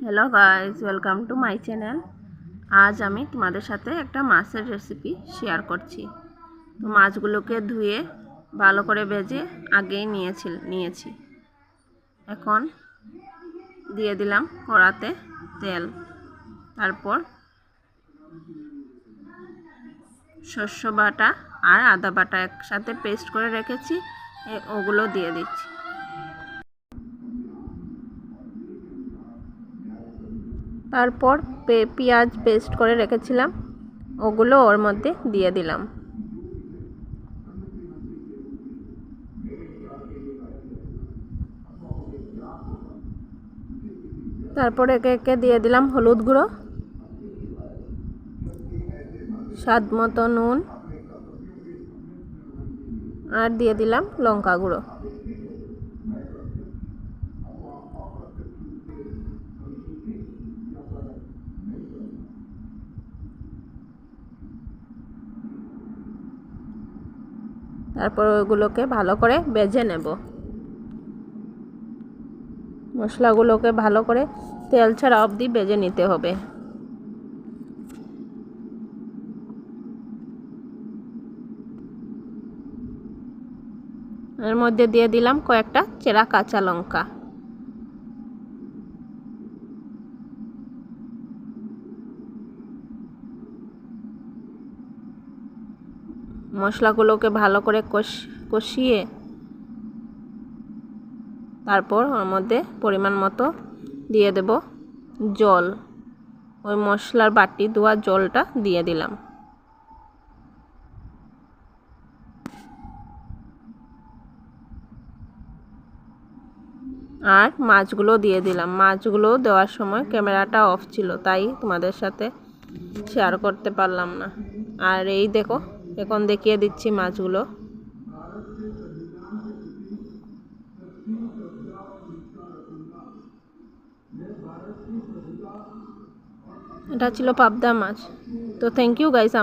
Hello guys, welcome to my channel. আজ আমি তোমাদের সাথে একটা মাছের রেসিপি শেয়ার করছি। তো মাছগুলোকে ধুয়ে ভালো করে ভেজে আগেই নিয়েছি। এখন দিয়ে দিলাম কড়াতে তেল, তারপর শস্য বাটা আর আদা বাটা একসাথে পেস্ট করে রেখেছি, ওগুলো দিয়ে দিচ্ছি। তারপর পেঁয়াজ পেস্ট করে রেখেছিলাম, ওগুলো ওর মধ্যে দিয়ে দিলাম। তারপর একে একে দিয়ে দিলাম হলুদ গুঁড়ো, স্বাদ মতো নুন, আর দিয়ে দিলাম লঙ্কা গুঁড়ো। তারপর ওইগুলোকে ভালো করে ভেজে নেব। মশলাগুলোকে ভালো করে তেল ছাড়া অবধি ভেজে নিতে হবে। এর মধ্যে দিয়ে দিলাম কয়েকটা চেরা কাঁচা লঙ্কা। মশলাগুলোকে ভালো করে কষিয়ে তারপর ওর মধ্যে পরিমাণ মতো দিয়ে দেব জল। ওই মশলার বাটি ধোয়া জলটা দিয়ে দিলাম। আর মাছগুলো দিয়ে দিলাম। মাছগুলো দেওয়ার সময় ক্যামেরাটা অফ ছিল, তাই তোমাদের সাথে শেয়ার করতে পারলাম না। আর এই দেখো, এখন দেখিয়ে দিচ্ছি মাছগুলো। এটা ছিল পাবদা মাছ। তো থ্যাংক ইউ গাইস।